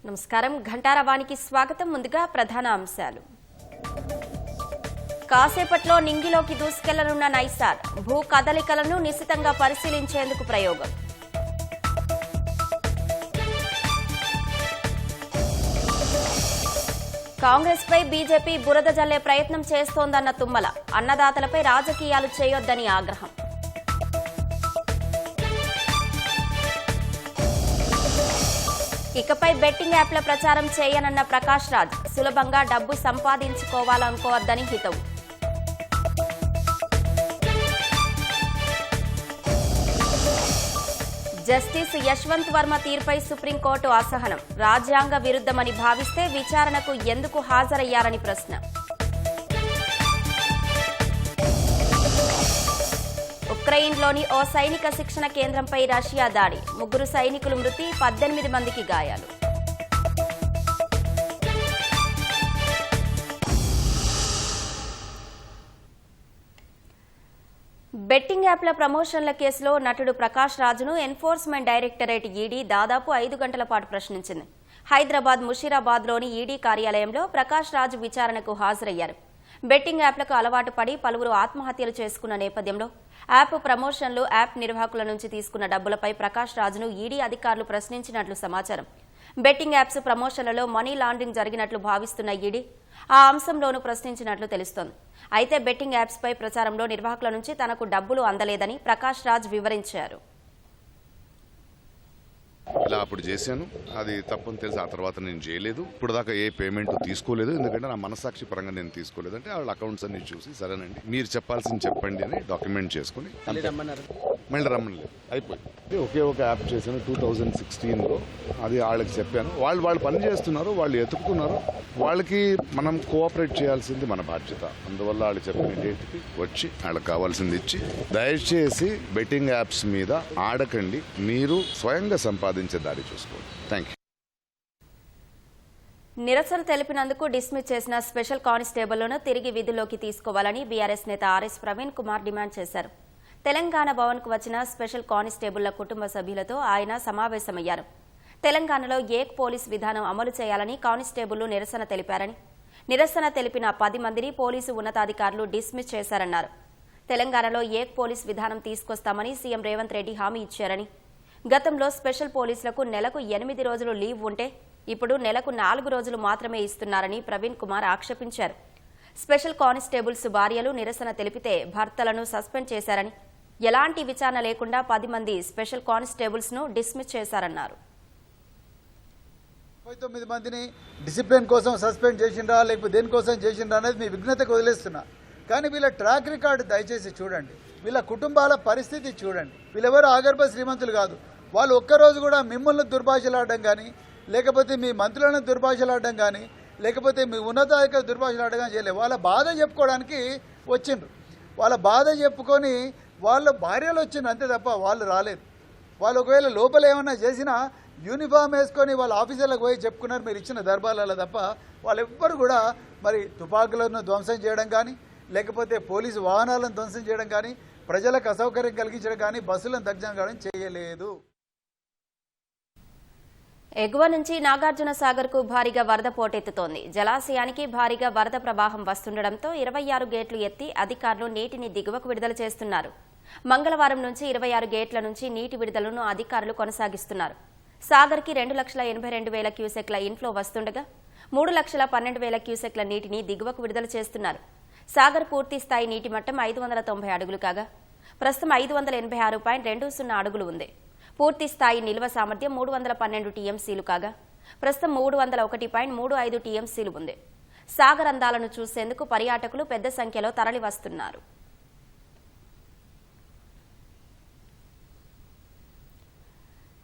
నమస్కారం ఘంటారవానికి స్వాగతం. ముందుగా ప్రధాన అంశాలు. కాసేపట్లో నింగిలోకి దూసుకెళ్లనున్న నైసార్. భూ కదలికలను నిశితంగా పరిశీలించేందుకు ప్రయోగం. కాంగ్రెస్ పై బీజేపీ బురద జల్లే ప్రయత్నం చేస్తోందన్న తుమ్మల. అన్నదాతలపై రాజకీయాలు చేయొద్దని ఆగ్రహం. ఇకపై బెట్టింగ్ యాప్ల ప్రచారం చేయనన్న ప్రకాష్ రాజ్. సులభంగా డబ్బు సంపాదించుకోవాలనుకోవద్దని హితవు. జస్టిస్ యశ్వంత్ వర్మ తీర్పై సుప్రీంకోర్టు అసహనం. రాజ్యాంగ విరుద్ధమని భావిస్తే విచారణకు ఎందుకు హాజరయ్యారని ప్రశ్న. ఉక్రెయిన్లోని ఓ సైనిక శిక్షణ కేంద్రంపై రష్యా దాడి. 3 సైనికులు మృతి, 18 మందికి గాయాలు. బెట్టింగ్ యాప్ల ప్రమోషన్ల కేసులో నటుడు ప్రకాష్ రాజును ఎన్ఫోర్స్మెంట్ డైరెక్టరేట్ ఈడీ దాదాపు 5 గంటల పాటు ప్రశ్నించింది. హైదరాబాద్ ముషీరాబాద్లోని ఈడీ కార్యాలయంలో ప్రకాష్ రాజు విచారణకు హాజరయ్యారు. బెట్టింగ్ యాప్లకు అలవాటు పడి పలువురు ఆత్మహత్యలు చేసుకున్న నేపథ్యంలో యాప్ ప్రమోషన్లు, యాప్ నిర్వాహకుల నుంచి తీసుకున్న డబ్బులపై ప్రకాష్ రాజును ఈడీ అధికారులు ప్రశ్నించినట్లు సమాచారం. బెట్టింగ్ యాప్స్ ప్రమోషన్లలో మనీ లాండరింగ్ జరిగినట్లు భావిస్తున్న ఈడీ ఆ అంశంలోనూ ప్రశ్నించినట్లు తెలుస్తోంది. అయితే బెట్టింగ్ యాప్స్ పై ప్రచారంలో నిర్వాహకుల నుంచి తనకు డబ్బులు అందలేదని ప్రకాష్ రాజ్ వివరించారు. ఇలా అప్పుడు చేశాను, అది తప్పని తెలిసి ఆ తర్వాత నేను చేయలేదు. ఇప్పుడు దాకా ఏ పేమెంట్ తీసుకోలేదు, ఎందుకంటే నా మనసాక్షి పరంగా నేను తీసుకోలేదు. అంటే వాళ్ళ అకౌంట్స్ అన్ని చూసి సరేనండి మీరు చెప్పాల్సింది చెప్పండి అని డాక్యుమెంట్ చేసుకుని మళ్ళీ రమ్మలేదు, అయిపోయింది. ఒకే ఒక యాప్ చేశాను 2016లో. అది వాళ్ళకి చెప్పాను, వాళ్ళు పని చేస్తున్నారు, వాళ్ళు ఎతుకుతున్నారు, వాళ్ళకి మనం కోఆపరేట్ చేయాల్సింది మన బాధ్యత. అందువల్ల వాళ్ళు చెప్పిన డేట్కి వచ్చి వాళ్ళకి కావాల్సింది ఇచ్చి, దయచేసి బెట్టింగ్ యాప్స్ మీద ఆడకండి, మీరు స్వయంగా సంపాదించే దారి చూసుకోండి. Thank you. నిరసన తెలిపినందుకు డిస్మిస్ చేసిన స్పెషల్ కానిస్టేబుల్ను తిరిగి విధుల్లోకి తీసుకోవాలని బీఆర్ఎస్ నేత ఆర్ఎస్ ప్రవీణ్ కుమార్ డిమాండ్ చేశారు. తెలంగాణ భవన్కు వచ్చిన స్పెషల్ కానిస్టేబుళ్ల కుటుంబ సభ్యులతో ఆయన సమావేశమయ్యారు. తెలంగాణలో ఏక్ పోలీస్ విధానం అమలు చేయాలని కానిస్టేబుళ్లు నిరసన తెలిపారని, నిరసన తెలిపిన 10 మందిని పోలీసు ఉన్నతాధికారులు డిస్మిస్ చేశారన్నారు. తెలంగాణలో ఏక్ పోలీస్ విధానం తీసుకొస్తామని సీఎం రేవంత్ రెడ్డి హామీ ఇచ్చారని, గతంలో స్పెషల్ పోలీసులకు నెలకు 8 రోజులు లీవ్ ఉంటే ఇప్పుడు నెలకు 4 రోజులు మాత్రమే ఇస్తున్నారని ప్రవీణ్ కుమార్ ఆక్షేపించారు. స్పెషల్ కానిస్టేబుల్స్ భార్యలు నిరసన తెలిపితే భర్తలను సస్పెండ్ చేశారని, ఎలాంటి విచారణ లేకుండా 10 మంది స్పెషల్ కానిస్టేబుల్స్ ను డిస్మిస్ చేశారన్నారు. 9 మందిని డిసిప్లిన్ కోసం సస్పెండ్ చేసిండ్రా లేకపోతే దేనికోసం చేసిండ్రా అనేది మీ విఘ్నతకు వదిలేస్తున్నా. కానీ వీళ్ళ ట్రాక్ రికార్డు దయచేసి చూడండి, వీళ్ళ కుటుంబాల పరిస్థితి చూడండి. వీళ్ళెవరు ఆగర్భ శ్రీమంతులు కాదు. వాళ్ళు ఒక్కరోజు కూడా మిమ్మల్ని దుర్భాషలాడడం కానీ, లేకపోతే మీ మంత్రులను దుర్భాషలాడడం కానీ, లేకపోతే మీ ఉన్నతాధికారులు దుర్భాషలాడడం కానీ చేయలేదు. వాళ్ళ బాధ చెప్పుకోవడానికి వచ్చిండ్రు. వాళ్ళ బాధ చెప్పుకొని వాళ్ళ భార్యలు వచ్చిండ్రు అంతే తప్ప వాళ్ళు రాలేదు. వాళ్ళు ఒకవేళ లోపల ఏమన్నా చేసినా యూనిఫామ్ వేసుకొని వాళ్ళ ఆఫీసర్లకు పోయి చెప్పుకున్నారు మీరు ఇచ్చిన దర్బార్లలో తప్ప వాళ్ళెవ్వరు కూడా మరి తుపాకులను ధ్వంసం చేయడం కానీ, లేకపోతే పోలీసు వాహనాలను ధ్వంసం చేయడం కానీ, ప్రజలకు అసౌకర్యం కలిగించడం కానీ, బస్సులను దగ్ధం కావడం చేయలేదు. ఎగువ నుంచి నాగార్జున సాగర్ కు భారీగా వరద పోటెత్తుతోంది. జలాశయానికి భారీగా వరద ప్రవాహం వస్తుండటంతో 26 గేట్లు ఎత్తి అధికారులు నీటిని దిగువకు విడుదల చేస్తున్నారు. మంగళవారం నుంచి 26 గేట్ల నుంచి నీటి విడుదలను అధికారులు కొనసాగిస్తున్నారు. సాగర్ కి 2,82,000 క్యూసెక్ల ఇన్ఫ్లో వస్తుండగా 3,12,000 క్యూసెక్ల నీటిని దిగువకు విడుదల చేస్తున్నారు. సాగర్ పూర్తి స్థాయి నీటి మట్టం 590 అడుగులు కాగా ప్రస్తుతం 586.20 అడుగులు ఉంది. పూర్తి స్థాయి నిల్వ సామర్థ్యం 312 టీఎంసీలు కాగా ప్రస్తుతం 301.35 టీఎంసీలు ఉంది. సాగర్ అందాలను చూసేందుకు పర్యాటకులు పెద్ద సంఖ్యలో తరలి వస్తున్నారు.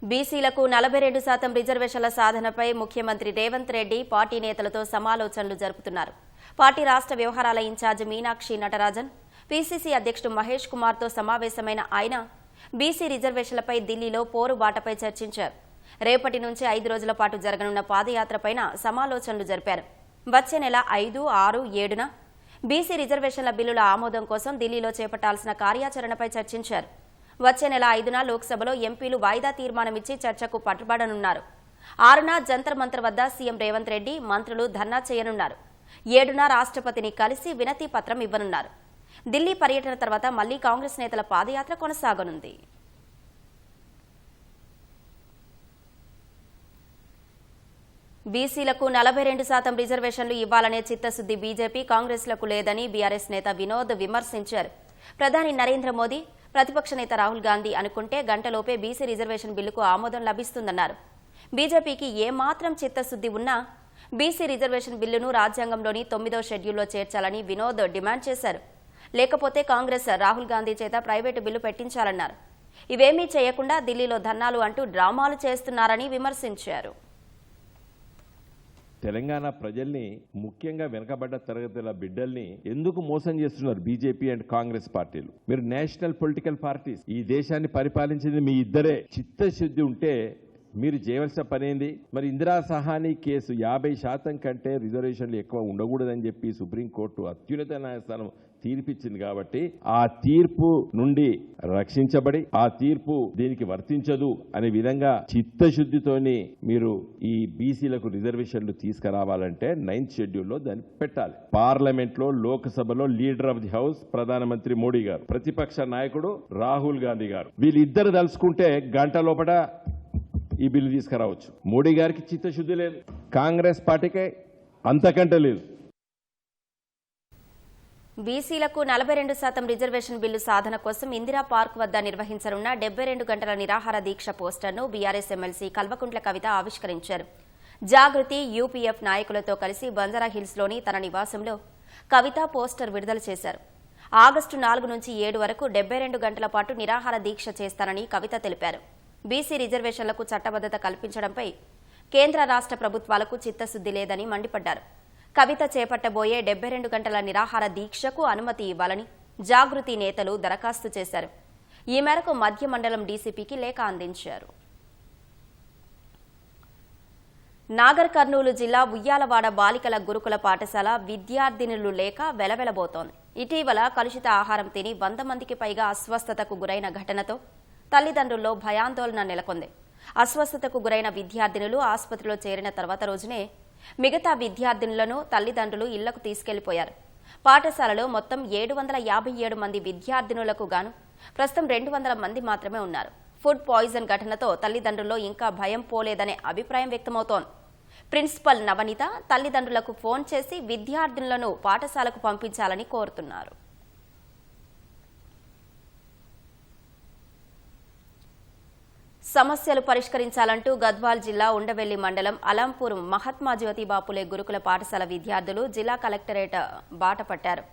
బీసీలకు 42% రిజర్వేషన్ల సాధనపై ముఖ్యమంత్రి రేవంత్ రెడ్డి పార్టీ నేతలతో సమాలోచనలు జరుపుతున్నారు. పార్టీ రాష్ట్ర వ్యవహారాల ఇన్ఛార్జి మీనాక్షి నటరాజన్, పీసీసీ అధ్యక్షుడు మహేష్ కుమార్తో సమావేశమైన ఆయన బీసీ రిజర్వేషన్లపై ఢిల్లీలో పోరుబాటపై చర్చించారు. రేపటి నుంచి 5 రోజుల పాటు జరగనున్న పాదయాత్రపైన సమాలోచనలు జరిపారు. వచ్చే నెల 5, 6, 7న బీసీ రిజర్వేషన్ల బిల్లుల ఆమోదం కోసం ఢిల్లీలో చేపట్టాల్సిన కార్యాచరణపై చర్చించారు. వచ్చే నెల 5న లోక్సభలో ఎంపీలు వాయిదా తీర్మానమిచ్చి చర్చకు పట్టుబడనున్నారు. 6న జంతర్ మంతర్ వద్ద సీఎం రేవంత్ రెడ్డి మంత్రులు ధర్నా చేయనున్నారు. 7న రాష్ట్రపతిని కలిసి వినతి పత్రం ఇవ్వనున్నారు. ఢిల్లీ పర్యటన తర్వాత మళ్లీ కాంగ్రెస్ నేతల పాదయాత్ర కొనసాగనుంది. బీసీలకు 42% రిజర్వేషన్లు ఇవ్వాలనే చిత్తశుద్ది బీజేపీ కాంగ్రెస్లకు లేదని బీఆర్ఎస్ నేత వినోద్ విమర్శించారు. ప్రధాని నరేంద్ర మోదీ, ప్రతిపక్ష నేత రాహుల్ గాంధీ అనుకుంటే గంటలోపే బీసీ రిజర్వేషన్ బిల్లుకు ఆమోదం లభిస్తుందన్నారు. బీజేపీకి ఏమాత్రం చిత్తశుద్ది ఉన్నా బీసీ రిజర్వేషన్ బిల్లును రాజ్యాంగంలోని 9వ షెడ్యూల్లో చేర్చాలని వినోద్ డిమాండ్ చేశారు. లేకపోతే కాంగ్రెస్ రాహుల్ గాంధీ చేత ప్రైవేటు బిల్లు పెట్టించాలన్నారు. ఇవేమీ చేయకుండా ఢిల్లీలో ధర్నాలు అంటూ డ్రామాలు చేస్తున్నారని విమర్శించారు. తెలంగాణ ప్రజల్ని, ముఖ్యంగా వెనకబడ్డ తరగతుల బిడ్డల్ని ఎందుకు మోసం చేస్తున్నారు బీజేపీ అండ్ కాంగ్రెస్ పార్టీలు? మీరు నేషనల్ పొలిటికల్ పార్టీస్, ఈ దేశాన్ని పరిపాలించింది మీ ఇద్దరే. చిత్తశుద్ధి ఉంటే మీరు చేయవలసిన పని ఏంది? మరి ఇందిరా సహానీ కేసు 50% కంటే రిజర్వేషన్లు ఎక్కువ ఉండకూడదని చెప్పి సుప్రీంకోర్టు అత్యున్నత న్యాయస్థానం తీర్పిచ్చింది. కాబట్టి ఆ తీర్పు నుండి రక్షించబడి ఆ తీర్పు దీనికి వర్తించదు అనే విధంగా చిత్తశుద్ధితోని మీరు ఈ బీసీలకు రిజర్వేషన్లు తీసుకురావాలంటే 9th షెడ్యూల్లో దాన్ని పెట్టాలి. పార్లమెంట్ లో, లోక్సభలో లీడర్ ఆఫ్ ది హౌస్ ప్రధానమంత్రి మోడీ గారు, ప్రతిపక్ష నాయకుడు రాహుల్ గాంధీ గారు, వీళ్ళిద్దరు తలుచుకుంటే గంట లోపల ఈ బిల్లు తీసుకురావచ్చు. మోడీ గారికి చిత్తశుద్ధి లేదు, కాంగ్రెస్ పార్టీకే అంతకంటే లేదు. బీసీలకు 42% రిజర్వేషన్ బిల్లు సాధన కోసం ఇందిరా పార్క్ వద్ద నిర్వహించనున్న 72 గంటల నిరాహార దీక్ష పోస్టర్ను బీఆర్ఎస్ ఎమ్మెల్సీ కల్వకుంట్ల కవిత ఆవిష్కరించారు. జాగృతి, యూపీఎఫ్ నాయకులతో కలిసి బంజారాహిల్స్లోని తన నివాసంలో కవిత పోస్టర్ విడుదల చేశారు. ఆగస్టు 4 నుంచి 7 వరకు 72 గంటల పాటు నిరాహార దీక్ష చేస్తానని కవిత తెలిపారు. బీసీ రిజర్వేషన్లకు చట్టబద్దత కల్పించడంపై కేంద్ర రాష్ట్ర ప్రభుత్వాలకు చిత్తశుద్ది లేదని మండిపడ్డారు. కవిత చేపట్టబోయే 72 గంటల నిరాహార దీక్షకు అనుమతి ఇవ్వాలని జాగృతి నేతలు దరఖాస్తు చేశారు. ఈ మేరకు మధ్య మండలం డీసీపీకి లేఖ అందించారు. నాగర్ కర్నూలు జిల్లా ఉయ్యాలవాడ బాలికల గురుకుల పాఠశాల విద్యార్థినులు లేక వెలవెలబోతోంది. ఇటీవల కలుషిత ఆహారం తిని 100 మందికి పైగా అస్వస్థతకు గురైన ఘటనతో తల్లిదండ్రుల్లో భయాందోళన నెలకొంది. అస్వస్థతకు గురైన విద్యార్థినులు ఆసుపత్రిలో చేరిన తర్వాత రోజునే మిగతా విద్యార్థినులను తల్లిదండ్రులు ఇళ్లకు తీసుకెళ్లిపోయారు. పాఠశాలలో మొత్తం 757 మంది విద్యార్థినులకు గాను ప్రస్తుతం 200 మంది మాత్రమే ఉన్నారు. ఫుడ్ పాయిజన్ ఘటనతో తల్లిదండ్రుల్లో ఇంకా భయం పోలేదనే అభిప్రాయం వ్యక్తమవుతోంది. ప్రిన్సిపల్ నవనీత తల్లిదండ్రులకు ఫోన్ చేసి విద్యార్థినులను పాఠశాలకు పంపించాలని కోరుతున్నారు. సమస్యలు పరిష్కరించాలంటూ గద్వాల్ జిల్లా ఉండవెల్లి మండలం అలంపూర్ మహాత్మా జ్యోతిబాపులే గురుకుల పాఠశాల విద్యార్థులు జిల్లా కలెక్టరేట్ బాట పట్టారు.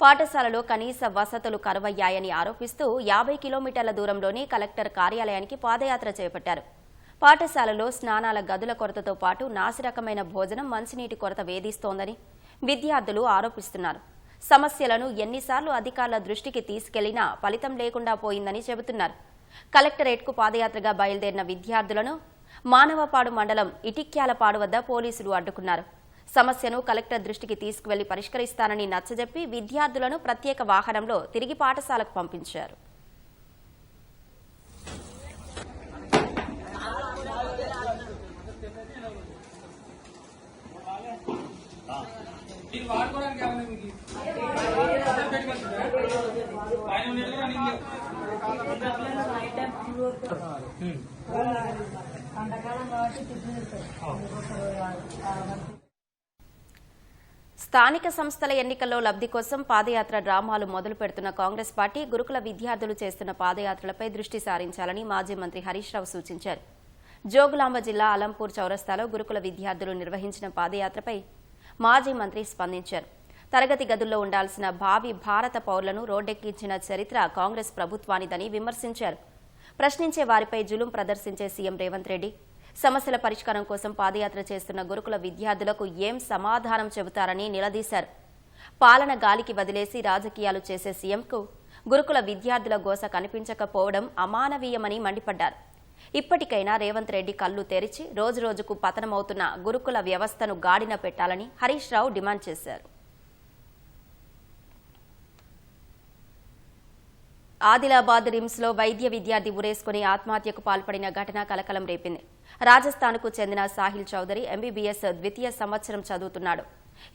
పాఠశాలలో కనీస వసతులు కరువయ్యాయని ఆరోపిస్తూ 50 కిలోమీటర్ల దూరంలోని కలెక్టర్ కార్యాలయానికి పాదయాత్ర చేపట్టారు. పాఠశాలలో స్నానాల గదుల కొరతతో పాటు నాసిరకమైన భోజనం, మంచినీటి కొరత వేధిస్తోందని విద్యార్థులు ఆరోపిస్తున్నారు. సమస్యలను ఎన్నిసార్లు అధికారుల దృష్టికి తీసుకెళ్లినా ఫలితం లేకుండా పోయిందని చెబుతున్నారు. కలెక్టరేట్కు పాదయాత్రగా బయలుదేరిన విద్యార్థులను మానవపాడు మండలం ఇటిక్యాలపాడు వద్ద పోలీసులు అడ్డుకున్నారు. సమస్యను కలెక్టర్ దృష్టికి తీసుకువెళ్లి పరిష్కరిస్తానని నచ్చజెప్పి విద్యార్థులను ప్రత్యేక వాహనంలో తిరిగి పాఠశాలకు పంపించారు. స్థానిక సంస్థల ఎన్నికల్లో లబ్ధి కోసం పాదయాత్ర డ్రామాలు మొదలు పెడుతున్న కాంగ్రెస్ పార్టీ గురుకుల విద్యార్థులు చేస్తున్న పాదయాత్రలపై దృష్టి సారించాలని మాజీ మంత్రి హరీష్ రావు సూచించారు. జోగులాంబ జిల్లా అలంపూర్ చౌరస్తాలో గురుకుల విద్యార్థులు నిర్వహించిన పాదయాత్రపై మాజీ మంత్రి స్పందించారు. తరగతి గదుల్లో ఉండాల్సిన భావి భారత పౌరులను రోడ్డెక్కించిన చరిత్ర కాంగ్రెస్ ప్రభుత్వానిదని విమర్శించారు. ప్రశ్నించే వారిపై జులుం ప్రదర్శించే సీఎం రేవంత్ రెడ్డి సమస్యల పరిష్కారం కోసం పాదయాత్ర చేస్తున్న గురుకుల విద్యార్థులకు ఏం సమాధానం చెబుతారని నిలదీశారు. పాలన గాలికి వదిలేసి రాజకీయాలు చేసే సీఎంకు గురుకుల విద్యార్థుల గోస కనిపించకపోవడం అమానవీయమని మండిపడ్డారు. ఇప్పటికైనా రేవంత్ రెడ్డి కళ్లు తెరిచి రోజురోజుకు పతనమవుతున్న గురుకుల వ్యవస్థను గాడిన పెట్టాలని హరీష్ రావు డిమాండ్ చేశారు. ఆదిలాబాద్ రిమ్స్లో వైద్య విద్యార్థి ఉరేసుకుని ఆత్మహత్యకు పాల్పడిన ఘటన కలకలం రేపింది. రాజస్థాన్కు చెందిన సాహిల్ చౌదరి ఎంబీబీఎస్ ద్వితీయ సంవత్సరం చదువుతున్నాడు.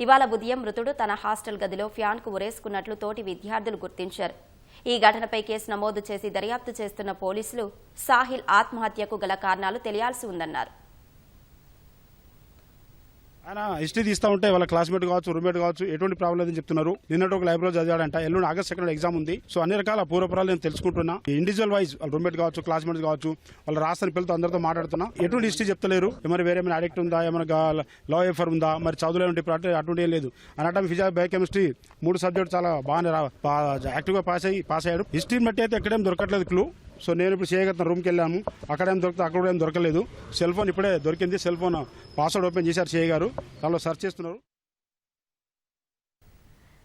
ఇవాళ ఉదయం మృతుడు తన హాస్టల్ గదిలో ఫ్యాన్కు ఉరేసుకున్నట్లు తోటి విద్యార్థులు గుర్తించారు. ఈ ఘటనపై కేసు నమోదు చేసి దర్యాప్తు చేస్తున్న పోలీసులు సాహిల్ ఆత్మహత్యకు గల కారణాలు తెలియాల్సి ఉందన్నారు. ఆయన హిస్టరీ తీస్తూ ఉంటే వాళ్ళ క్లాస్మేట్ కావచ్చు, రూమ్మేట్ కావచ్చు, ఎటువంటి ప్రాబ్లం లేదని చెప్తున్నారు. నిన్నటి ఒక లైబ్రరీలో చదివాడంట. ఎల్లుండి ఆగస్ట్ 2 ఎగ్జామ్ ఉంది. సో అన్ని రకాల పూర్వపరాలు నేను తెలుసుకుంటున్నా. ఇండివిజువల్ వైజ్ వాళ్ళ రూమ్మేట్ కావచ్చు, క్లాస్మేట్స్ కావచ్చు, వాళ్ళ రాష్ట్రాన్ని పిల్లలతో అందరితో మాట్లాడుతున్నా. ఎటువంటి హిస్టరీ చెప్తలేరు. మరి వేరే ఏమైనా అడిక్ట్ ఉందా, ఏమైనా లా ఎఫర్ ఉందా, మరి చదువులో ఉంటే అటువంటి ఏం లేదు. అనాటమీ, ఫిజిక్స్, బయోకెమిస్ట్రీ 3 సబ్జెక్ట్ చాలా బాగా యాక్టివ్గా పాస్ అయ్యాడు. హిస్టరీని బట్టి అయితే ఎక్కడేం దొరకట్లేదు క్లూ. సో నేను ఇప్పుడు చేయగలుగుతున్న రూమ్కి వెళ్ళాము. అక్కడ ఏం దొరికితే అక్కడ ఏం దొరకలేదు. సెల్ ఫోన్ ఇప్పుడే దొరికింది. సెల్ ఫోన్ పాస్వర్డ్ ఓపెన్ చేశారు చేయ గారు. దానిలో సెర్చ్ చేస్తున్నారు.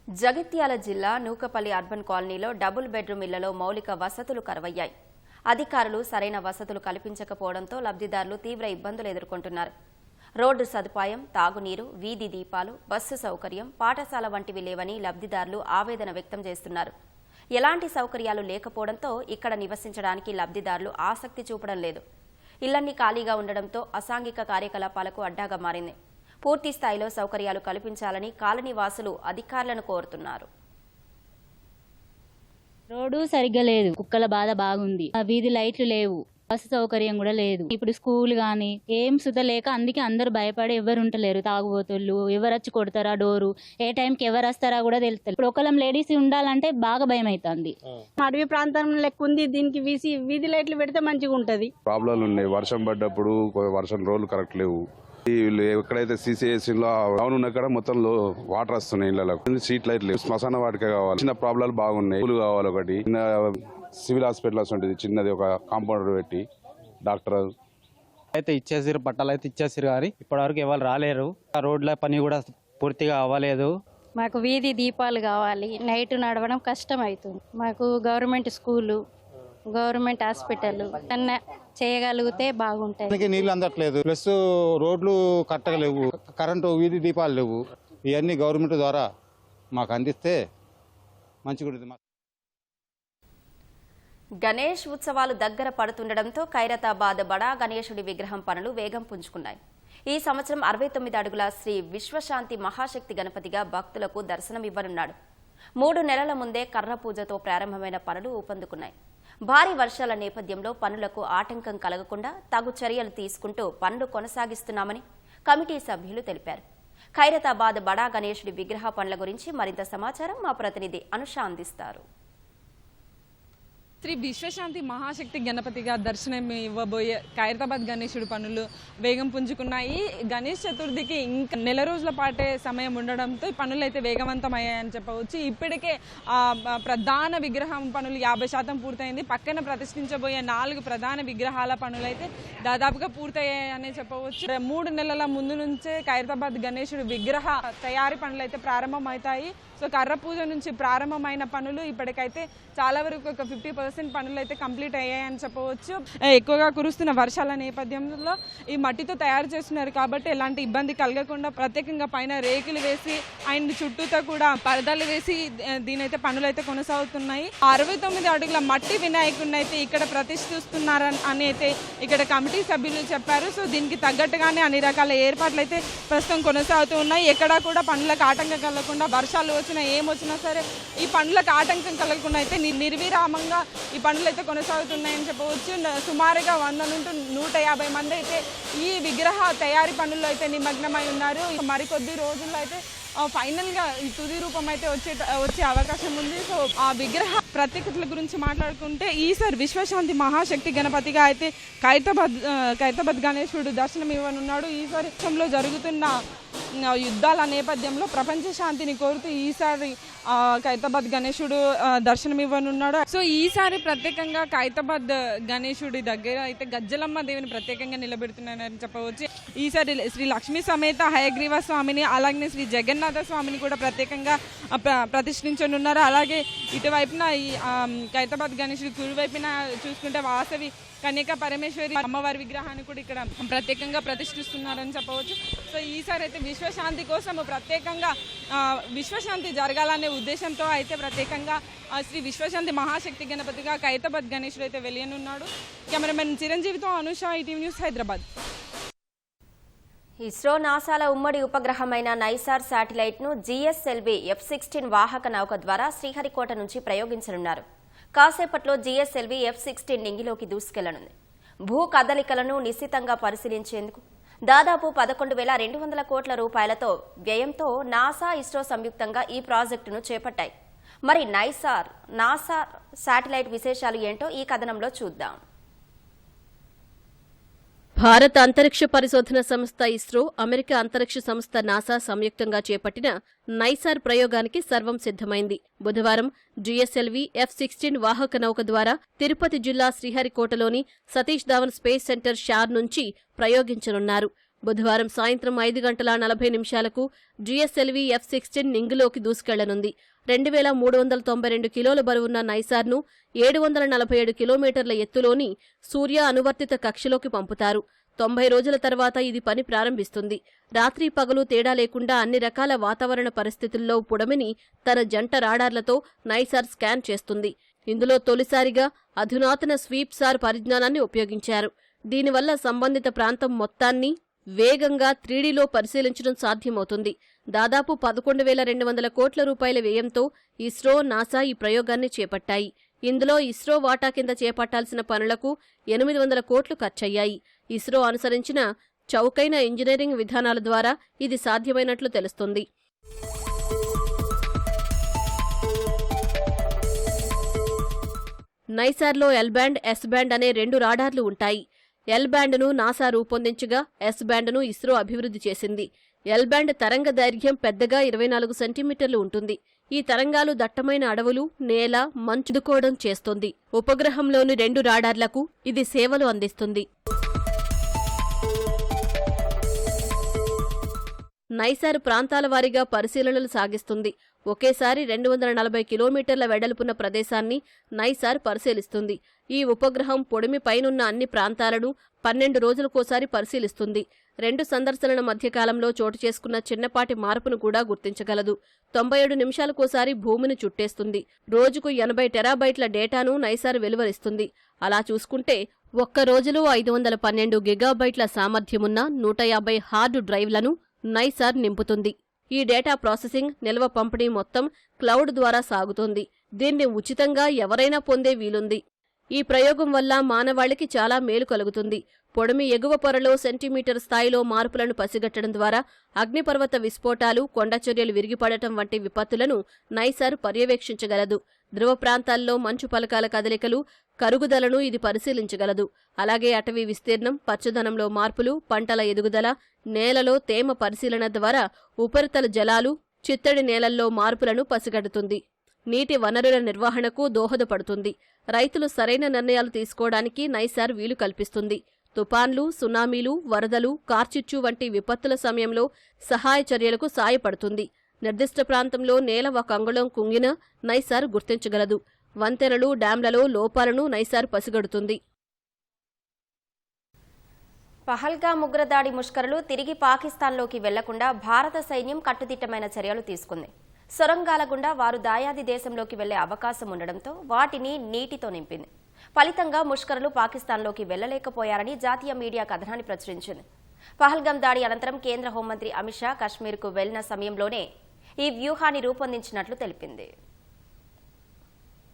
జగిత్యాల జిల్లా నూకపల్లి అర్బన్ కాలనీలో డబుల్ బెడ్రూమ్ ఇళ్లలో మౌలిక వసతులు కరువయ్యాయి. అధికారులు సరైన వసతులు కల్పించకపోవడంతో లబ్ధిదారులు తీవ్ర ఇబ్బందులు ఎదుర్కొంటున్నారు. రోడ్డు సదుపాయం, తాగునీరు, వీధి దీపాలు, బస్సు సౌకర్యం, పాఠశాల వంటివి లేవని లబ్ధిదారులు ఆవేదన వ్యక్తం చేస్తున్నారు. ఎలాంటి సౌకర్యాలు లేకపోవడంతో ఇక్కడ నివసించడానికి లబ్ధిదారులు ఆసక్తి చూపడం లేదు. ఇళ్లన్నీ ఖాళీగా ఉండడంతో అసాంఘిక కార్యకలాపాలకు అడ్డాగా మారింది. పూర్తి స్థాయిలో సౌకర్యాలు కల్పించాలని కాలనీ వాసులు అధికారులను కోరుతున్నారు. రోడ్డు సరిగ్గా లేదు, కుక్కల బాధ బాగుంది, వీధి లైట్లు లేవు, బస్సు సౌకర్యం కూడా లేదు. ఇప్పుడు స్కూల్ గానీ ఏం సుత లేక అందుకే అందరూ భయపడి ఎవరు ఉంటలేరు. తాగుబోతుళ్ళు ఎవరు వచ్చి కొడతారా డోరు, ఏ టైంకి ఎవరు వస్తారా కూడా తెలుస్తారు. ఇప్పుడు ఒకళ్ళం లేడీస్ ఉండాలంటే బాగా భయం అవుతుంది. అడవి ప్రాంతం లెక్క ఉంది. దీనికి వీధి లైట్లు పెడితే మంచిగా ఉంటది. ప్రాబ్లంలు ఉన్నాయి. వర్షం పడ్డప్పుడు వర్షం రోడ్లు కరెక్ట్ లేవు. ఎక్కడైతే సీసీఎస్సీ లో టౌన్ ఉన్న కాడ మొత్తం వాటర్ వస్తున్నాయి ఇళ్లకు. స్ట్రీట్ లైట్ లేవు. శ్మశాన వాటిక కావాలి. చిన్న ప్రాబ్లాలు బాగున్నాయి. స్కూల్ కావాలి ఒకటి. సివిల్ హాస్పిటల్ ఉంటుంది చిన్నది, ఒక కాంపౌండర్ పెట్టి డాక్టర్ అయితే ఇచ్చేసారు. పట్టాలు అయితే ఇచ్చేసారు కానీ ఇప్పటివరకు ఎవరు రాలేరు. ఆ రోడ్ల పని కూడా పూర్తిగా అవ్వలేదు. మాకు వీధి దీపాలు కావాలి. నైట్ నడవడం కష్టం అవుతుంది. మాకు గవర్నమెంట్ స్కూలు, గవర్నమెంట్ హాస్పిటల్ అన్న చేయగలిగితే బాగుంటాయి. నీళ్లు అందట్లేదు, ప్లస్ రోడ్లు కట్టగలేవు, కరెంటు, వీధి దీపాలు లేవు. ఇవన్నీ గవర్నమెంట్ ద్వారా మాకు అందిస్తే మంచిగా ఉంటుంది. గణేష్ ఉత్సవాలు దగ్గర పడుతుండటంతో ఖైరతాబాద్ బడా గణేశుడి విగ్రహం పనులు వేగం పుంజుకున్నాయి. ఈ సంవత్సరం 69 అడుగుల శ్రీ విశ్వశాంతి మహాశక్తి గణపతిగా భక్తులకు దర్శనమివ్వనున్నాడు. 3 నెలల ముందే కర్ర పూజతో ప్రారంభమైన పనులు ఊపందుకున్నాయి. భారీ వర్షాల నేపథ్యంలో పనులకు ఆటంకం కలగకుండా తగు చర్యలు తీసుకుంటూ పనులు కొనసాగిస్తున్నామని కమిటీ సభ్యులు తెలిపారు. ఖైరతాబాద్ బడా గణేశుడి విగ్రహ పనుల గురించి మరింత సమాచారం మా ప్రతినిధి అనుష అందిస్తారు. శ్రీ విశ్వశాంతి మహాశక్తి గణపతిగా దర్శనం ఇవ్వబోయే ఖైరతాబాద్ గణేశుడి పనులు వేగం పుంజుకున్నాయి. గణేష్ చతుర్థికి ఇంకా నెల రోజుల పాటే సమయం ఉండడంతో ఈ పనులు అయితే వేగవంతమయ్యాయని చెప్పవచ్చు. ఇప్పటికే ప్రధాన విగ్రహం పనులు 50% పూర్తయింది. పక్కన ప్రతిష్ఠించబోయే 4 ప్రధాన విగ్రహాల పనులు అయితే దాదాపుగా పూర్తయ్యాయని చెప్పవచ్చు. 3 నెలల ముందు నుంచే ఖైరతాబాద్ గణేశుడి విగ్రహ తయారీ పనులు అయితే ప్రారంభమవుతాయి. సో కర్ర పూజ నుంచి ప్రారంభమైన పనులు ఇప్పటికైతే చాలా వరకు ఒక 50% పనులు అయితే కంప్లీట్ అయ్యాయని చెప్పవచ్చు. ఎక్కువగా కురుస్తున్న వర్షాల నేపథ్యంలో ఈ మట్టితో తయారు చేస్తున్నారు కాబట్టి ఎలాంటి ఇబ్బంది కలగకుండా ప్రత్యేకంగా పైన రేకులు వేసి అండ్ చుట్టూతో కూడా పరదాలు వేసి దీనైతే పనులు అయితే కొనసాగుతున్నాయి. 69 అడుగుల మట్టి వినాయకుడిని అయితే ఇక్కడ ప్రతిష్ఠిస్తున్నారని అయితే ఇక్కడ కమిటీ సభ్యులు చెప్పారు. సో దీనికి తగ్గట్టుగానే అన్ని రకాల ఏర్పాట్లు అయితే ప్రస్తుతం కొనసాగుతూ ఉన్నాయి. ఎక్కడా కూడా పనులకు ఆటంకం కలగకుండా, వర్షాలు ఏమొచ్చినా సరే ఈ పనులకు ఆటంకం కలగకుండా అయితే నిర్విరామంగా ఈ పనులు అయితే కొనసాగుతున్నాయని చెప్పవచ్చు. సుమారుగా 100 నుండి 150 మంది అయితే ఈ విగ్రహ తయారీ పనుల్లో అయితే నిమగ్నమై ఉన్నారు. మరికొద్ది రోజుల్లో అయితే ఫైనల్ గా ఈ తుది రూపం అయితే వచ్చే అవకాశం ఉంది. సో ఆ విగ్రహ ప్రత్యేకతల గురించి మాట్లాడుకుంటే ఈసారి విశ్వశాంతి మహాశక్తి గణపతిగా అయితే ఖైరతాబాద్ గణేశుడు దర్శనం ఇవ్వనున్నాడు. ఈసారి దేశంలో జరుగుతున్న యుద్ధాల నేపథ్యంలో ప్రపంచ శాంతిని కోరుతూ ఈసారి ఖైరతాబాద్ గణేశుడు దర్శనం ఇవ్వనున్నాడు. సో ఈసారి ప్రత్యేకంగా ఖైరతాబాద్ గణేశుడి దగ్గర అయితే గజ్జలమ్మ దేవిని ప్రత్యేకంగా నిలబెడుతున్నారని చెప్పవచ్చు. ఈసారి శ్రీ లక్ష్మీ సమేత హయగ్రీవ స్వామిని, అలాగే శ్రీ జగన్నాథ స్వామిని కూడా ప్రత్యేకంగా ప్రతిష్ఠించనున్నారు. అలాగే ఇటువైపున ఈ ఖైరతాబాద్ గణేశుడి కుడివైపున చూసుకుంటే వాసవి కన్యకా పరమేశ్వరి అమ్మవారి విగ్రహాన్ని కూడా ఇక్కడ ప్రత్యేకంగా ప్రతిష్ఠిస్తున్నారని చెప్పవచ్చు. సో ఈసారి అయితే విశ్వశాంతి కోసం ప్రత్యేకంగా విశ్వశాంతి జరగాలనే ఉద్దేశంతో అయితే ప్రత్యేకంగా శ్రీ విశ్వశాంతి మహాశక్తి గణపతిగా ఖైరతాబాద్ గణేశుడు అయితే వెలియనున్నాడు. కెమెరామెన్ చిరంజీవితో అనుష, ఈటీవీ న్యూస్, హైదరాబాద్. ఇస్రో నాసాల ఉమ్మడి ఉపగ్రహమైన నైసార్ శాటిలైట్ను జిఎస్ఎల్వి F-16 వాహక నౌక ద్వారా శ్రీహరికోట నుంచి ప్రయోగించనున్నారు. కాసేపట్లో జిఎస్ఎల్వి F-16 నింగిలోకి దూసుకెళ్లనుంది. భూ కదలికలను నిశితంగా పరిశీలించేందుకు దాదాపు 11,200 కోట్ల రూపాయలతో వ్యయంతో నాసా, ఇస్రో సంయుక్తంగా ఈ ప్రాజెక్టును చేపట్టాయి. మరి నాసా శాటిలైట్ విశేషాలు ఏంటో ఈ కథనంలో చూద్దాం. భారత అంతరిక్ష పరిశోధన సంస్థ ఇస్రో, అమెరికా అంతరిక్ష సంస్థ నాసా సంయుక్తంగా చేపట్టిన నైసార్ ప్రయోగానికి సర్వం సిద్ధమైంది. బుధవారం జిఎస్ఎల్వి F-16 వాహక నౌక ద్వారా తిరుపతి జిల్లా శ్రీహరికోటలోని సతీష్ ధావన్ స్పేస్ సెంటర్ షార్ నుంచి ప్రయోగించనున్నారు. బుధవారం సాయంత్రం 5:40 జిఎస్ఎల్వి F-16 నింగిలోకి దూసుకెళ్లనుంది. 2,392 కిలోల బరువున్న నైసార్ను 747 కిలోమీటర్ల ఎత్తులోని సూర్య అనువర్తిత కక్షలోకి పంపుతారు. 90 రోజుల తర్వాత ఇది పని ప్రారంభిస్తుంది. రాత్రి పగలు తేడా లేకుండా అన్ని రకాల వాతావరణ పరిస్థితుల్లో పుడమిని తన జంట రాడార్లతో నైసార్ స్కాన్ చేస్తుంది. ఇందులో తొలిసారిగా అధునాతన స్వీప్ సార్ పరిజ్ఞానాన్ని ఉపయోగించారు. దీనివల్ల సంబంధిత ప్రాంతం మొత్తాన్ని వేగంగా 3Dలో పరిశీలించడం సాధ్యమవుతుంది. దాదాపు 11,200 కోట్ల రూపాయల వ్యయంతో ఇస్రో, నాసా ఈ ప్రయోగాన్ని చేపట్టాయి. ఇందులో ఇస్రో వాటా కింద చేపట్టాల్సిన పనులకు 800 కోట్లు ఖర్చయ్యాయి. ఇస్రో అనుసరించిన చౌకైన ఇంజనీరింగ్ విధానాల ద్వారా ఇది సాధ్యమైనట్లు తెలుస్తుంది. నైసార్లో ఎల్ బ్యాండ్, ఎస్ బ్యాండ్ అనే 2 రాడార్లు ఉంటాయి. ఎల్ బ్యాండ్ను నాసా రూపొందించగా ఎస్ బ్యాండ్ను ఇస్రో అభివృద్ధి చేసింది. ఎల్ బ్యాండ్ తరంగ దైర్ఘ్యం పెద్దగా 24 సెంటీమీటర్లు ఉంటుంది. ఈ తరంగాలు దట్టమైన అడవులు, నేల, మంచుదుకోవడం చేస్తుంది. ఉపగ్రహంలోని 2 రాడార్లకు ఇది సేవలు అందిస్తుంది. నైసార్ ప్రాంతాల వారీగా పరిశీలనలు సాగిస్తుంది. ఒకేసారి 240 కిలోమీటర్ల వెడల్పున్న ప్రదేశాన్ని నైసార్ పరిశీలిస్తుంది. ఈ ఉపగ్రహం పొడిమి పైనున్న అన్ని ప్రాంతాలను 12 రోజులకోసారి పరిశీలిస్తుంది. 2 సందర్శనల మధ్యకాలంలో చోటు చేసుకున్న చిన్నపాటి మార్పును కూడా గుర్తించగలదు. 97 నిమిషాలకోసారి భూమిని చుట్టేస్తుంది. రోజుకు 80 టెరాబైట్ల డేటాను నైసార్ వెలువరిస్తుంది. అలా చూసుకుంటే ఒక్క రోజులో 512 గిగాబైట్ల సామర్థ్యమున్న 150 హార్డ్ డ్రైవ్లను నైసార్ నింపుతుంది. ఈ డేటా ప్రాసెసింగ్, నిల్వ పంపిణీ మొత్తం క్లౌడ్ ద్వారా సాగుతోంది. దీన్ని ఉచితంగా ఎవరైనా పొందే వీలుంది. ఈ ప్రయోగం వల్ల మానవాళికి చాలా మేలు కలుగుతుంది. పొడిమి ఎగువ పొరలో సెంటీమీటర్ స్థాయిలో మార్పులను పసిగట్టడం ద్వారా అగ్నిపర్వత విస్ఫోటాలు, కొండచర్యలు విరిగిపడటం వంటి విపత్తులను నైసార్ పర్యవేక్షించగలదు. ధ్రువ ప్రాంతాల్లో మంచు పలకాల కదలికలు, కరుగుదలను ఇది పరిశీలించగలదు. అలాగే అటవీ విస్తీర్ణం, పచ్చదనంలో మార్పులు, పంటల ఎదుగుదల, నేలలో తేమ పరిశీలన ద్వారా ఉపరితల జలాలు, చిత్తడి నేలల్లో మార్పులను పసిగడుతుంది. నీటి వనరుల నిర్వహణకు దోహదపడుతుంది. రైతులు సరైన నిర్ణయాలు తీసుకోవడానికి నైసార్ వీలు కల్పిస్తుంది. తుపాన్లు, సునామీలు, వరదలు, కార్చిచ్చు వంటి విపత్తుల సమయంలో సహాయ చర్యలకు సాయపడుతుంది. నిర్దిష్ట ప్రాంతంలో నేల ఒక అంగుళం కుంగినా నైసార్ గుర్తించగలదు. వంతెనలు, డ్యాంలలో లోపాలను నైసార్ పసిగడుతుంది. పహల్గామ్ ఉగ్రదాడి ముష్కరులు తిరిగి పాకిస్తాన్లోకి వెళ్లకుండా భారత సైన్యం కట్టుదిట్టమైన చర్యలు తీసుకుంది. సొరంగాల గుండా వారు దాయాది దేశంలోకి వెళ్లే అవకాశం ఉండడంతో వాటిని నీటితో నింపింది. ఫలితంగా ముష్కరులు పాకిస్తాన్లోకి వెళ్లలేకపోయారని జాతీయ మీడియా కథనాన్ని ప్రచురించింది. పహల్గామ్ దాడి అనంతరం కేంద్ర హోంమంత్రి అమిత్ షా కశ్మీర్కు వెళ్లిన సమయంలోనే ఈ వ్యూహాన్ని రూపొందించినట్లు తెలిపింది.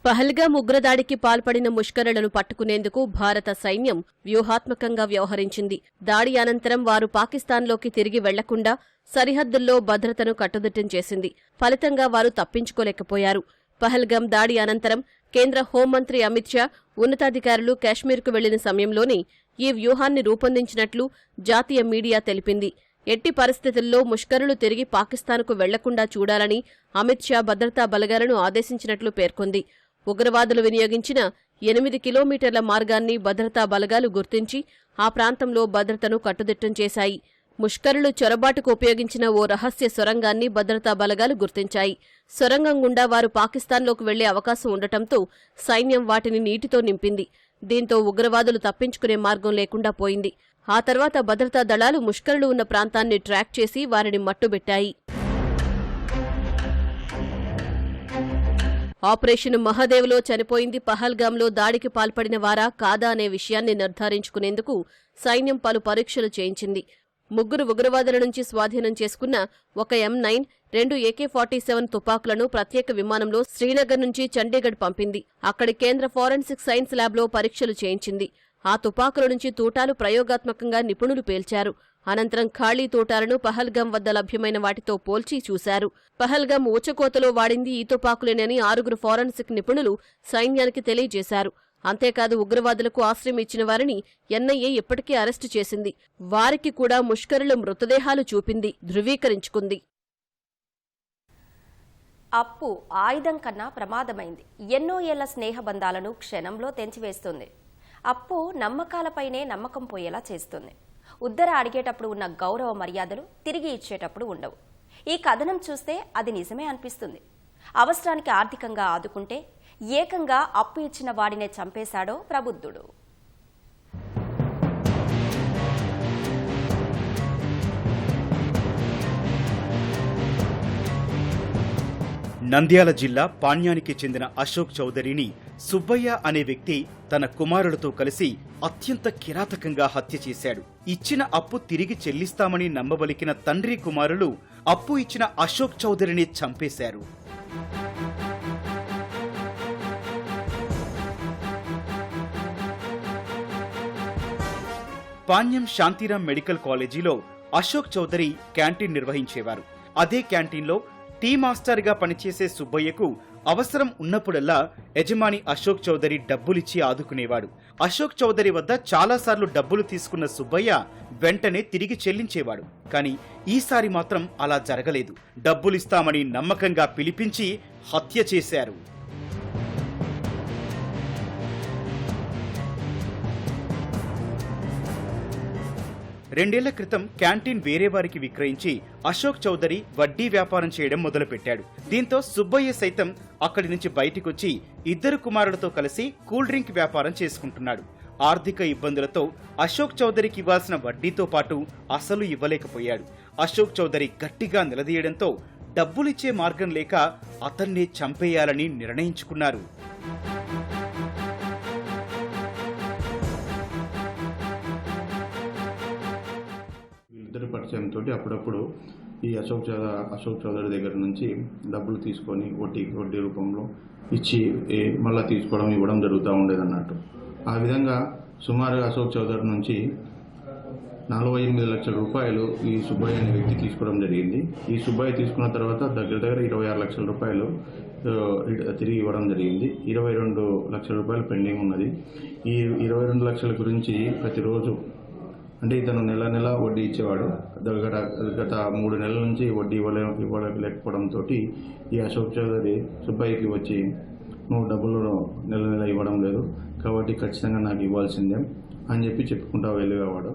పహల్గామ్ ఉగ్రదాడికి పాల్పడిన ముష్కరులను పట్టుకునేందుకు భారత సైన్యం వ్యూహాత్మకంగా వ్యవహరించింది. దాడి అనంతరం వారు పాకిస్తాన్లోకి తిరిగి వెళ్లకుండా సరిహద్దుల్లో భద్రతను కట్టుదిట్టం చేసింది. ఫలితంగా వారు తప్పించుకోలేకపోయారు. పహల్గామ్ దాడి అనంతరం కేంద్ర హోంమంత్రి అమిత్ షా ఉన్నతాధికారులు కాశ్మీర్కు వెళ్లిన సమయంలోనే ఈ వ్యూహాన్ని రూపొందించినట్లు జాతీయ మీడియా తెలిపింది. ఎట్టి పరిస్థితుల్లో ముష్కరులు తిరిగి పాకిస్తాన్కు వెళ్లకుండా చూడాలని అమిత్ షా భద్రతా బలగాలను ఆదేశించినట్లు పేర్కొంది. ఉగ్రవాదులు వినియోగించిన 8 కిలోమీటర్ల మార్గాన్ని భద్రతా బలగాలు గుర్తించి ఆ ప్రాంతంలో భద్రతను కట్టుదిట్టం చేశాయి. ముష్కరులు చొరబాటుకు ఉపయోగించిన ఓ రహస్య సొరంగాన్ని భద్రతా బలగాలు గుర్తించాయి. సొరంగం గుండా వారు పాకిస్తాన్లోకి వెళ్లే అవకాశం ఉండటంతో సైన్యం వాటిని నీటితో నింపింది. దీంతో ఉగ్రవాదులు తప్పించుకునే మార్గం లేకుండా పోయింది. ఆ తర్వాత భద్రతా దళాలు ముష్కరులు ఉన్న ప్రాంతాన్ని ట్రాక్ చేసి వారిని మట్టుబెట్టాయి. ఆపరేషన్ మహదేవ్లో చనిపోయింది పహల్గాంలో దాడికి పాల్పడిన వారా కాదా అనే విషయాన్ని నిర్ధారించుకునేందుకు సైన్యం పలు పరీక్షలు చేయించింది. 3 ఉగ్రవాదుల నుంచి స్వాధీనం చేసుకున్న ఒక M9, 2 AK-47 తుపాకులను ప్రత్యేక విమానంలో శ్రీనగర్ నుంచి చండీగఢ్ పంపింది. అక్కడి కేంద్ర ఫోరెన్సిక్ సైన్స్ ల్యాబ్లో పరీక్షలు చేయించింది. ఆ తుపాకుల నుంచి తూటాలు ప్రయోగాత్మకంగా నిపుణులు పేల్చారు. అనంతరం ఖాళీ తూటాలను పహల్గాం వద్ద లభ్యమైన వాటితో పోల్చి చూశారు. పహల్గాం ఊచకోతలో వాడింది ఈ తుపాకులేనని 6 ఫోరెన్సిక్ నిపుణులు సైన్యానికి తెలియజేశారు. అంతేకాదు ఉగ్రవాదులకు ఆశ్రయం ఇచ్చిన వారిని NIA ఇప్పటికే అరెస్టు చేసింది. వారికి కూడా ముష్కరుల మృతదేహాలు చూపింది, ధృవీకరించుకుంది. అప్పు ఆయుధం కన్నా ప్రమాదమైంది. ఎన్నో ఏళ్ల స్నేహబంధాలను క్షణంలో తెంచివేస్తుంది. అప్పు నమ్మకాలపైనే నమ్మకం పోయేలా చేస్తుంది. ఉద్దర అడిగేటప్పుడు ఉన్న గౌరవ మర్యాదలు తిరిగి ఇచ్చేటప్పుడు ఉండవు. ఈ కథనం చూస్తే అది నిజమే అనిపిస్తుంది. అవసరానికి ఆర్థికంగా ఆదుకుంటే ఏకంగా అప్పు ఇచ్చిన వాడినే చంపేశాడో ప్రబుద్ధుడు. నంద్యాల జిల్లా పాణ్యానికి చెందిన అశోక్ చౌదరిని సుబ్బయ్య అనే వ్యక్తి తన కుమారులతో కలిసి అత్యంత కిరాతకంగా హత్య చేశాడు. ఇచ్చిన అప్పు తిరిగి చెల్లిస్తామని నమ్మబలికిన తండ్రి కుమారులు అప్పు ఇచ్చిన అశోక్ చౌదరిని చంపేశారు. పాణ్యం శాంతిరాం మెడికల్ కాలేజీలో అశోక్ చౌదరి క్యాంటీన్ నిర్వహించేవారు. అదే క్యాంటీన్లో టీ మాస్టర్గా పనిచేసే సుబ్బయ్యకు అవసరం ఉన్నప్పుడల్లా యజమాని అశోక్ చౌదరి డబ్బులిచ్చి ఆదుకునేవాడు. అశోక్ చౌదరి వద్ద చాలాసార్లు డబ్బులు తీసుకున్న సుబ్బయ్య వెంటనే తిరిగి చెల్లించేవాడు. కానీ ఈసారి మాత్రం అలా జరగలేదు. డబ్బులిస్తామని నమ్మకంగా పిలిపించి హత్య చేశారు. 2 ఏళ్ల క్రితం క్యాంటీన్ వేరే వారికి విక్రయించి అశోక్ చౌదరి వడ్డీ వ్యాపారం చేయడం మొదలుపెట్టాడు. దీంతో సుబ్బయ్య సైతం అక్కడి నుంచి బయటికొచ్చి 2 కుమారులతో కలిసి కూల్ డ్రింక్ వ్యాపారం చేసుకుంటున్నాడు. ఆర్థిక ఇబ్బందులతో అశోక్ చౌదరికి ఇవ్వాల్సిన వడ్డీతో పాటు అసలు ఇవ్వలేకపోయాడు. అశోక్ చౌదరి గట్టిగా నిలదీయడంతో డబ్బులిచ్చే మార్గం లేక అతన్నే చంపేయాలని నిర్ణయించుకున్నారు. ఇద్దరి పరిచయంతో అప్పుడప్పుడు ఈ అశోక్ చౌదరి దగ్గర నుంచి డబ్బులు తీసుకొని వడ్డీ రూపంలో ఇచ్చి మళ్ళీ తీసుకోవడం ఇవ్వడం జరుగుతూ ఉండేది అన్నట్టు. ఆ విధంగా సుమారుగా అశోక్ చౌదరి నుంచి 48 లక్షల రూపాయలు ఈ సుబ్బయ్య అనే వ్యక్తి తీసుకోవడం జరిగింది. ఈ సుబ్బయ్య తీసుకున్న తర్వాత దగ్గర 26 లక్షల రూపాయలు తిరిగి ఇవ్వడం జరిగింది. 22 లక్షల రూపాయలు పెండింగ్ ఉన్నది. ఈ 22 లక్షల గురించి ప్రతిరోజు అంటే ఇతను నెల వడ్డీ ఇచ్చేవాడు. గత 3 నెలల నుంచి వడ్డీ ఇవ్వలేకపోవడంతో ఈ అశోక్ చౌదరి సుబ్బయ్యకి వచ్చి నువ్వు డబ్బులు నెల ఇవ్వడం లేదు కాబట్టి ఖచ్చితంగా నాకు ఇవ్వాల్సిందే అని చెప్పి చెప్పుకుంటా వెళ్ళేవాడు.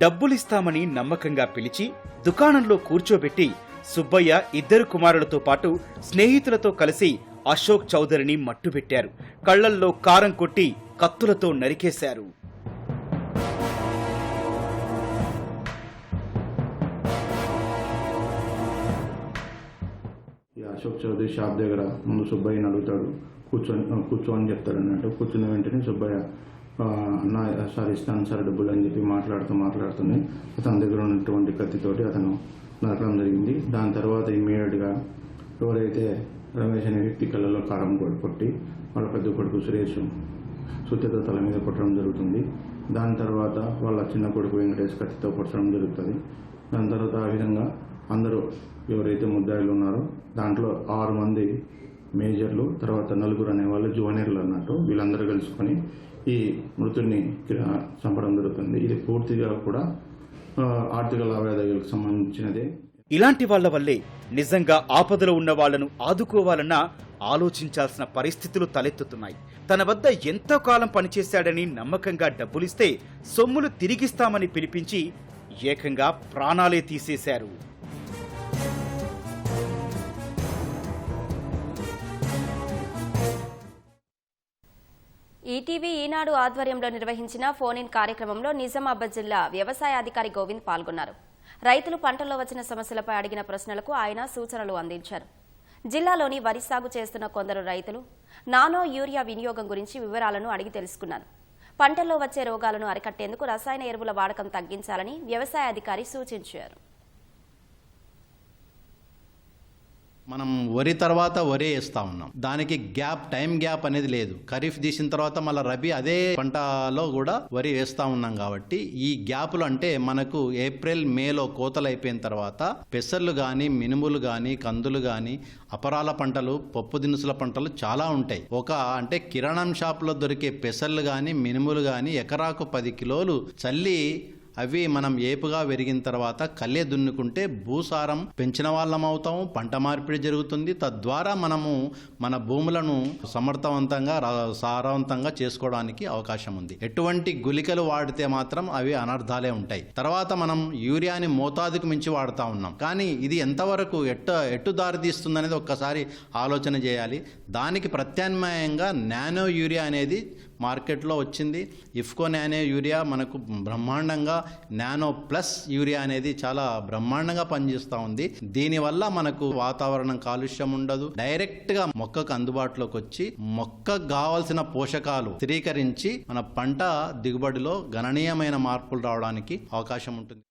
డబ్బులిస్తామని నమ్మకంగా పిలిచి దుకాణంలో కూర్చోబెట్టి సుబ్బయ్య 2 కుమారులతో పాటు స్నేహితులతో కలిసి అశోక్ చౌదరిని మట్టుబెట్టారు. కళ్లల్లో కారం కొట్టి కత్తులతో నరికేశారు. అశోక్ చౌదరి షాప్ దగ్గర ముందు సుబ్బయ్యని అడుగుతాడు, కూర్చో అని చెప్తాడు అన్నట్టు. కూర్చున్న వెంటనే సుబ్బయ్య అన్న సార్ ఇస్తాను సార్ డబ్బులు అని చెప్పి మాట్లాడుతూనే అతని దగ్గర ఉన్నటువంటి కత్తితోటి అతను నరకడం జరిగింది. దాని తర్వాత ఇమ్మీడియట్గా ఎవరైతే రమేష్ అనే వ్యక్తి కళ్ళలో కారం కొట్టి వాళ్ళ పెద్ద కొడుకు సురేష్ సుత్తితో తల మీద కొట్టడం జరుగుతుంది. దాని తర్వాత వాళ్ళ చిన్న కొడుకు వెంకటేష్ కత్తితో కొట్టడం జరుగుతుంది. దాని తర్వాత ఆ విధంగా అందరూ ఎవరైతే ముద్దాయిలు ఉన్నారో దాంట్లో 6 మంది మేజర్లు, తర్వాత 4 అనేవాళ్ళు జూనియర్లు అన్నట్టు. వీళ్ళందరూ కలుసుకొని ఈ మృతుడిని చంపడం జరుగుతుంది. ఇది పూర్తిగా కూడా ఆర్థిక లావాదేవీలకు సంబంధించినదే. ఇలాంటి వాళ్ల వల్లే నిజంగా ఆపదలో ఉన్న వాళ్లను ఆదుకోవాలన్నా ఆలోచించాల్సిన పరిస్థితులు తలెత్తుతున్నాయి. తన వద్ద ఎంతో కాలం పనిచేశాడని నమ్మకంగా డబ్బులిస్తే సొమ్ములు తిరిగిస్తామని పిలిపించి ఏకంగా ప్రాణాలే తీసేశారు. ఈటీవీ ఈనాడు ఆధ్వర్యంలో నిర్వహించిన ఫోన్ ఇన్ కార్యక్రమంలో నిజామాబాద్ జిల్లా వ్యవసాయ అధికారి గోవింద్ పాల్గొన్నారు. రైతులు పంటల్లో వచ్చిన సమస్యలపై అడిగిన ప్రశ్నలకు ఆయన సూచనలు అందించారు. జిల్లాలోని వరి సాగు చేస్తున్న కొందరు రైతులు నానో యూరియా వినియోగం గురించి వివరాలను అడిగి తెలుసుకున్నారు. పంటల్లో వచ్చే రోగాలను అరికట్టేందుకు రసాయన ఎరువుల వాడకం తగ్గించాలని వ్యవసాయ అధికారి సూచించారు. మనం వరి తర్వాత వరి వేస్తా ఉన్నాం. దానికి టైం గ్యాప్ అనేది లేదు. ఖరీఫ్ తీసిన తర్వాత మళ్ళీ రబీ అదే పంటలో కూడా వరి వేస్తా ఉన్నాం కాబట్టి ఈ గ్యాపులు అంటే మనకు ఏప్రిల్ మేలో కోతలు అయిపోయిన తర్వాత పెసర్లు కానీ, మినుములు కానీ, కందులు కానీ, అపరాల పంటలు, పప్పు దినుసుల పంటలు చాలా ఉంటాయి. అంటే కిరాణం షాప్లో దొరికే పెసర్లు కానీ, మినుములు కానీ ఎకరాకు 10 కిలోలు చల్లి అవి మనం ఏపుగా పెరిగిన తర్వాత కళ్ళే దున్నుకుంటే భూసారం పెంచిన వాళ్ళం అవుతాము, పంట మార్పిడి జరుగుతుంది. తద్వారా మనము మన భూములను సమర్థవంతంగా సారవంతంగా చేసుకోవడానికి అవకాశం ఉంది. ఎటువంటి గుళికలు వాడితే మాత్రం అవి అనర్థాలే ఉంటాయి. తర్వాత మనం యూరియాని మోతాదుకు మించి వాడుతూ ఉన్నాం. కానీ ఇది ఎంతవరకు ఎట్టు దారి తీస్తుంది అనేది ఒక్కసారి ఆలోచన చేయాలి. దానికి ప్రత్యామ్నాయంగా నానో యూరియా అనేది మార్కెట్లో వచ్చింది. ఇఫ్కో నానో యూరియా మనకు బ్రహ్మాండంగా, నానో ప్లస్ యూరియా అనేది చాలా బ్రహ్మాండంగా పనిచేస్తూ ఉంది. దీనివల్ల మనకు వాతావరణం కాలుష్యం ఉండదు. డైరెక్ట్గా మొక్కకు అందుబాటులోకి వచ్చి మొక్కకు కావాల్సిన పోషకాలు స్థిరీకరించి మన పంట దిగుబడిలో గణనీయమైన మార్పులు రావడానికి అవకాశం ఉంటుంది.